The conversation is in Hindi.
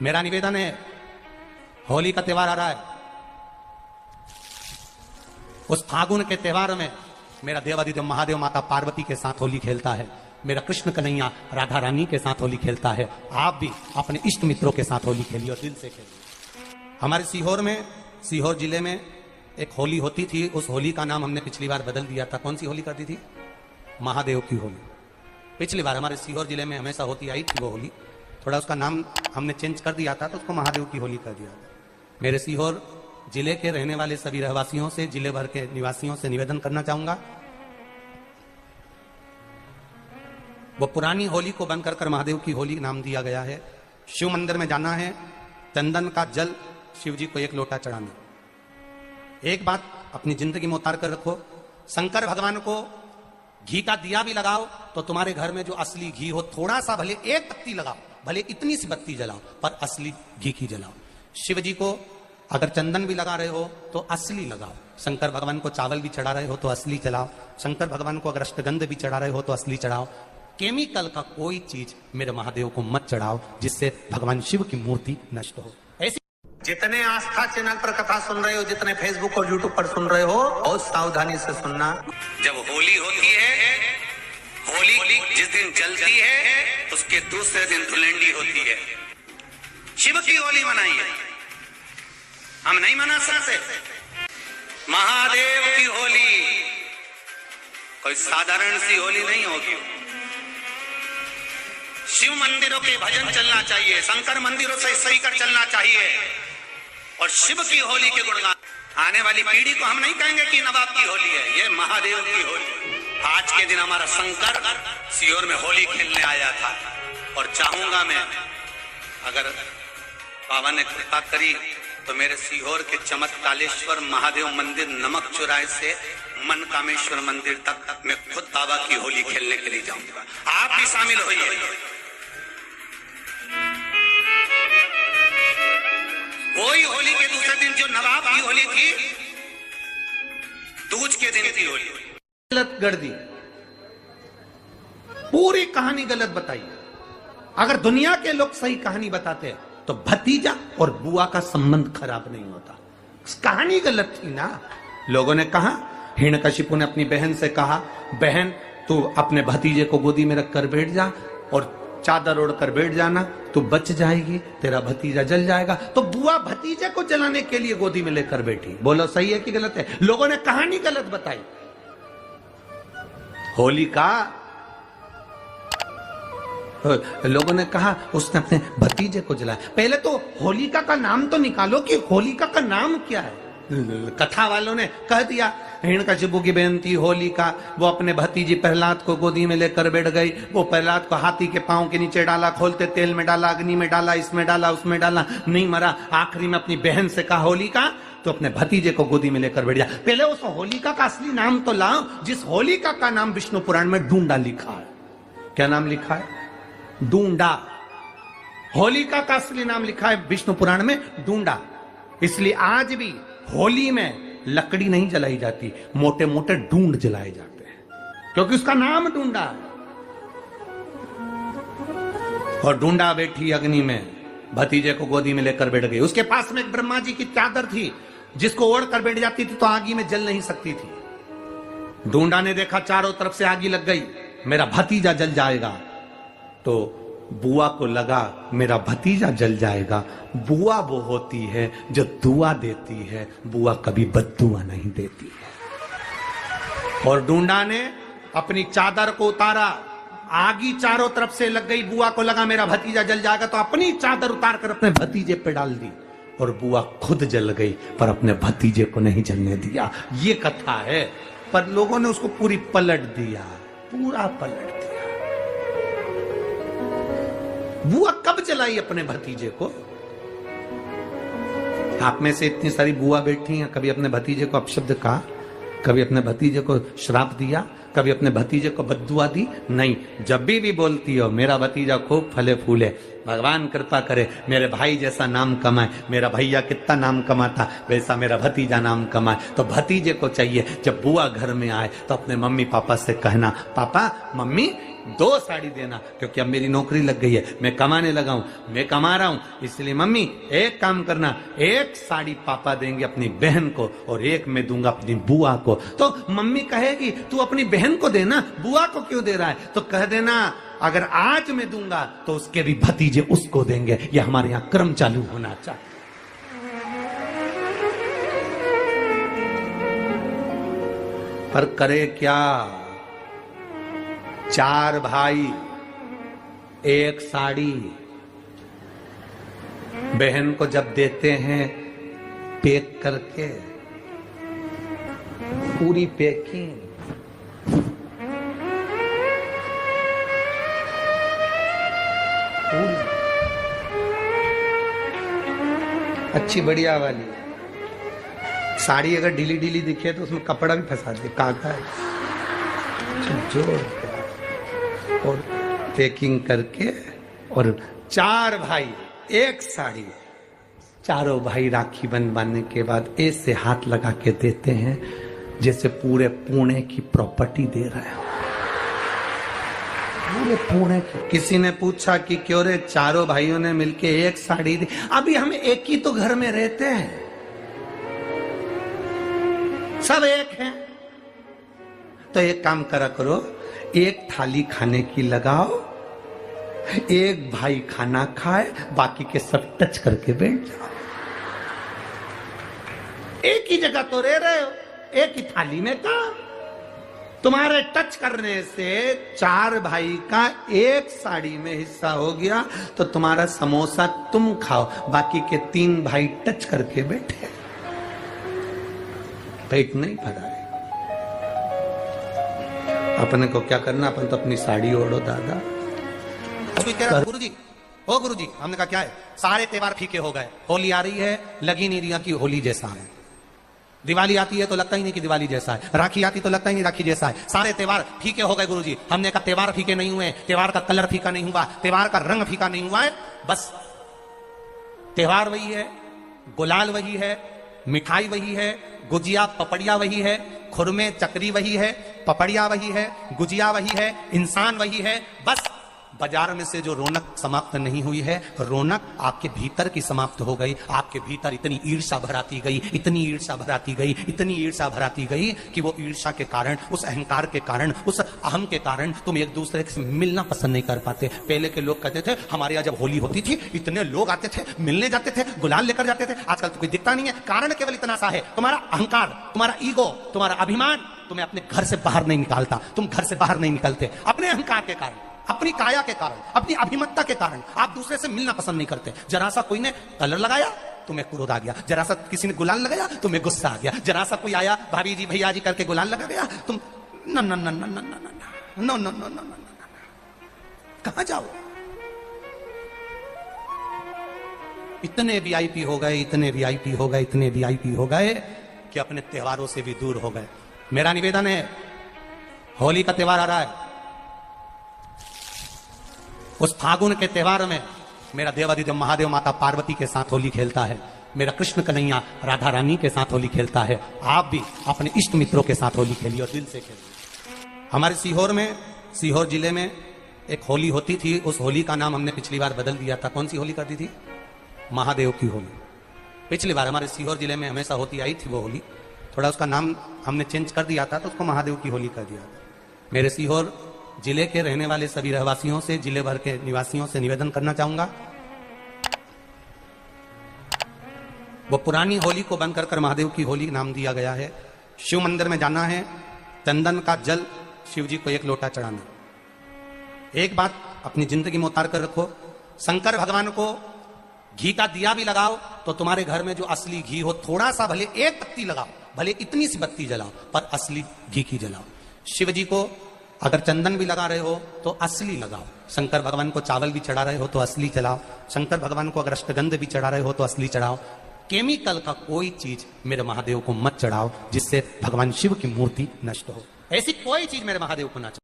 मेरा निवेदन है, होली का त्योहार आ रहा है, उस फागुन के त्योहार में मेरा देवाधिदेव महादेव माता पार्वती के साथ होली खेलता है, मेरा कृष्ण कन्हैया राधा रानी के साथ होली खेलता है। आप भी अपने इष्ट मित्रों के साथ होली खेलिए और दिल से खेलिए। हमारे सीहोर जिले में एक होली होती थी, उस होली का नाम हमने पिछली बार बदल दिया था। कौन सी होली कर दी थी? महादेव की होली। पिछली बार हमारे सीहोर जिले में हमेशा होती आई थी वो होली, थोड़ा उसका नाम हमने चेंज कर दिया था तो उसको महादेव की होली कर दिया था। मेरे सीहोर जिले के रहने वाले सभी रहवासियों से, जिले भर के निवासियों से निवेदन करना चाहूंगा, वो पुरानी होली को बंद कर महादेव की होली नाम दिया गया है। शिव मंदिर में जाना है, चंदन का जल शिव जी को 1 लोटा चढ़ाना। एक बात अपनी जिंदगी में उतार कर रखो, शंकर भगवान को घी का दिया भी लगाओ तो तुम्हारे घर में जो असली घी हो, थोड़ा सा भले 1 बत्ती लगाओ, भले इतनी सी बत्ती जलाओ, पर असली घी की जलाओ। शिव जी को अगर चंदन भी लगा रहे हो तो असली लगाओ। शंकर भगवान को चावल भी चढ़ा रहे हो तो असली चढ़ाओ। शंकर भगवान को अगर अष्टगंध भी चढ़ा रहे हो तो असली चढ़ाओ। केमिकल का कोई चीज मेरे महादेव को मत चढ़ाओ जिससे भगवान शिव की मूर्ति नष्ट हो। ऐसी जितने आस्था चैनल पर कथा सुन रहे हो, जितने फेसबुक और यूट्यूब पर सुन रहे हो, बहुत सावधानी से सुनना। जब होली होती है, होली जिस दिन जलती है उसके दूसरे दिन धुलंडी होती है। शिव की होली मनाइए, हम नहीं मना सकते। महादेव की होली कोई साधारण सी होली नहीं होगी। शिव मंदिरों के भजन चलना चाहिए, शंकर मंदिरों से सही कर चलना चाहिए और शिव की होली के गुणगान। आने वाली पीढ़ी को हम नहीं कहेंगे कि नवाब की होली है, ये महादेव की होली। आज के दिन हमारा शंकर सीहोर में होली खेलने आया था और चाहूंगा मैं, अगर बाबा ने कृपा करी तो मेरे सीहोर के चमत्कालेश्वर महादेव मंदिर नमक चौराहे से मन कामेश्वर मंदिर तक मैं खुद बाबा की होली खेलने के लिए जाऊंगा। आप भी शामिल होइए। वही होली के दूसरे दिन जो नवाब की होली थी, दूज के दिन की होली गलत कर दी, पूरी कहानी गलत बताई। अगर दुनिया के लोग सही कहानी बताते हैं तो भतीजा और बुआ का संबंध खराब नहीं होता। कहानी गलत थी ना। लोगों ने कहा, हिरण्यकशिपु ने अपनी बहन से कहा, बहन तू अपने भतीजे को गोदी में रख कर बैठ जा और चादर ओढ़ कर बैठ जाना, तू बच जाएगी, तेरा भतीजा जल जाएगा। तो बुआ भतीजे को जलाने के लिए गोदी में लेकर बैठी। बोलो सही है कि गलत है? लोगों ने कहानी गलत बताई। होली का लोगों ने कहा उसने अपने भतीजे को जलाया। पहले तो होलिका का नाम तो निकालो कि होलिका का नाम क्या है। कथा वालों ने कह दिया हिरण्यकशिपु की बहन थी होलिका, वो अपने भतीजी प्रहलाद को गोदी में लेकर बैठ गई। वो प्रहलाद को हाथी के पांव के नीचे डाला, खोलते तेल में डाला, अग्नि में डाला, इसमें डाला, उसमें डाला, नहीं मरा। आखिरी में अपनी बहन से कहा होलिका तो अपने भतीजे को गोदी में लेकर बैठ जा। पहले उस होलिका का असली नाम तो लाओ, जिस होलिका का नाम विष्णु पुराण में डूंडा लिखा है। क्या नाम लिखा है? डूंडा। होलिका का असली नाम लिखा है विष्णु पुराण में डूंडा। इसलिए आज भी होली में लकड़ी नहीं जलाई जाती, मोटे मोटे डूंड जलाए जाते हैं, क्योंकि उसका नाम डूंडा है। और डूंडा बैठी अग्नि में, भतीजे को गोदी में लेकर बैठ गई। उसके पास में एक ब्रह्मा जी की चादर थी, जिसको ओढ़ कर बैठ जाती थी तो आगी में जल नहीं सकती थी। डूंडा ने देखा चारों तरफ से आगी लग गई, मेरा भतीजा जल जाएगा। तो बुआ को लगा मेरा भतीजा जल जाएगा। बुआ वो होती है जो दुआ देती है, बुआ कभी बद्दुआ नहीं देती है। और डूंडा ने अपनी चादर को उतारा, आगी चारों तरफ से लग गई। बुआ को लगा मेरा भतीजा जल जाएगा, तो अपनी चादर उतार कर अपने भतीजे पे डाल दी और बुआ खुद जल गई, पर अपने भतीजे को नहीं जलने दिया। ये कथा है, पर लोगों ने उसको पूरी पलट दिया, पूरा पलट दिया। बुआ कब जलाई अपने भतीजे को? आप में से इतनी सारी बुआ बैठी हैं, कभी अपने भतीजे को अपशब्द कहा? कभी अपने भतीजे को श्राप दिया? कभी अपने भतीजे को बद्दुआ दी? नहीं। जब भी बोलती हो मेरा भतीजा खूब फले फूले, भगवान कृपा करे मेरे भाई जैसा नाम कमाए, मेरा भैया कितना नाम कमाता वैसा मेरा भतीजा नाम कमाए, तो भतीजे को चाहिए जब बुआ घर में आए तो अपने मम्मी पापा से कहना, पापा मम्मी 2 साड़ी देना, क्योंकि अब मेरी नौकरी लग गई है, मैं कमाने लगा हूं, मैं कमा रहा हूं, इसलिए मम्मी एक काम करना, 1 साड़ी पापा देंगे अपनी बहन को और 1 मैं दूंगा अपनी बुआ को। तो मम्मी कहेगी तू अपनी बहन को देना, बुआ को क्यों दे रहा है? तो कह देना अगर आज मैं दूंगा तो उसके भी भतीजे उसको देंगे। यह हमारे यहां क्रम चालू होना चाहिए। पर करे क्या, 4 भाई 1 साड़ी बहन को जब देते हैं पैक करके, पूरी पैकिंग, अच्छी बढ़िया वाली साड़ी। अगर ढीली ढीली दिखे तो उसमें कपड़ा भी फंसा दे, काका जोड़ और पैकिंग करके, और 4 भाई 1 साड़ी। चारों भाई राखी बनवाने के बाद ऐसे हाथ लगा के देते हैं जैसे पूरे पुणे की प्रॉपर्टी दे रहे हो, पूरे पुणे की। किसी ने पूछा कि क्यों रे, चारों भाइयों ने मिलके 1 साड़ी दी। अभी हम एक ही तो घर में रहते हैं, सब एक हैं। तो एक काम करा करो, 1 थाली खाने की लगाओ, 1 भाई खाना खाए, बाकी के सब टच करके बैठ जाओ। एक ही जगह तो रह रहे हो, एक ही थाली में का। तुम्हारे टच करने से 4 भाई का 1 साड़ी में हिस्सा हो गया, तो तुम्हारा समोसा तुम खाओ, बाकी के 3 भाई टच करके बैठे, पेट नहीं भरा है। अपने को क्या करना, अपन तो अपनी साड़ी ओढ़ो दादा। अभी कह रहा गुरुजी, ओ गुरुजी, हमने कहा क्या है, सारे त्योहार फीके हो गए, होली आ रही है, लगी नहीं रही कि होली जैसा है, दिवाली आती है तो लगता ही नहीं कि दिवाली जैसा है, राखी आती तो लगता ही नहीं राखी जैसा है, सारे त्योहार फीके हो गए गुरुजी। हमने कहा त्योहार फीके नहीं हुए, त्योहार का कलर फीका नहीं हुआ, त्योहार का रंग फीका नहीं हुआ है, बस त्योहार वही है, गुलाल वही है, मिठाई वही है, गुजिया पपड़िया वही है, खुरमे चकरी वही है, पपड़िया वही है, गुजिया वही है, इंसान वही है। बस बाजार में से जो रौनक समाप्त नहीं हुई है, रौनक आपके भीतर की समाप्त हो गई। आपके भीतर इतनी ईर्ष्या भराती गई, इतनी ईर्ष्या भराती गई, इतनी ईर्ष्या भराती गई कि वो ईर्ष्या के कारण, उस अहंकार के कारण, उस अहम के कारण तुम एक दूसरे से मिलना पसंद नहीं कर पाते। पहले के लोग कहते थे हमारे यहाँ जब होली होती थी इतने लोग आते थे, मिलने जाते थे, गुलाल लेकर जाते थे। आजकल तो कोई दिखता नहीं है। कारण केवल इतना सा है, तुम्हारा अहंकार, तुम्हारा ईगो, तुम्हारा अभिमान तुम्हें अपने घर से बाहर नहीं निकालता। तुम घर से बाहर नहीं निकलते अपने अहंकार के कारण, अपनी काया के कारण, अपनी अभिमतता के कारण। आप दूसरे से मिलना पसंद नहीं करते। जरा सा कोई ने कलर लगाया तुम्हें क्रोध आ गया, जरा सा किसी ने गुलाल लगाया तुम्हें गुस्सा आ गया, जरा सा कोई आया भाभी जी भैया जी करके गुलाल लगा गया, तुम न न न न न न न न न, कहां जाओ। इतने वीआईपी हो गए, इतने वीआईपी हो गए, इतने वीआईपी हो गए कि अपने त्योहारों से भी दूर हो गए। मेरा निवेदन है, होली का त्योहार आ रहा है, उस फागुन के त्योहार में मेरा देवाधिदेव महादेव माता पार्वती के साथ होली खेलता है, मेरा कृष्ण कन्हैया राधा रानी के साथ होली खेलता है। आप भी अपने इष्ट मित्रों के साथ होली खेलिए और दिल से खेलिए। हमारे सीहोर में, सीहोर जिले में एक होली होती थी। उस होली का नाम हमने पिछली बार बदल दिया था। कौन सी होली कर दी थी? महादेव की होली। पिछली बार हमारे सीहोर जिले में हमेशा होती आई थी वो होली, थोड़ा उसका नाम हमने चेंज कर दिया था, तो उसको महादेव की होली कर दिया था। मेरे सीहोर जिले के रहने वाले सभी रहवासियों से, जिले भर के निवासियों से निवेदन करना चाहूंगा, वो पुरानी होली को बंद कर महादेव की होली नाम दिया गया है। शिव मंदिर में जाना है, चंदन का जल शिव जी को 1 लोटा चढ़ाना। एक बात अपनी जिंदगी में उतार कर रखो, शंकर भगवान को घी का दिया भी लगाओ तो तुम्हारे घर में जो असली घी हो, थोड़ा सा भले 1 बत्ती लगाओ, भले इतनी सी बत्ती जलाओ, पर असली घी की जलाओ। शिव जी को अगर चंदन भी लगा रहे हो तो असली लगाओ। शंकर भगवान को चावल भी चढ़ा रहे हो तो असली चढ़ाओ। शंकर भगवान को अगर अष्टगंध भी चढ़ा रहे हो तो असली चढ़ाओ। केमिकल का कोई चीज मेरे महादेव को मत चढ़ाओ जिससे भगवान शिव की मूर्ति नष्ट हो। ऐसी कोई चीज मेरे महादेव को ना चढ़ाओ।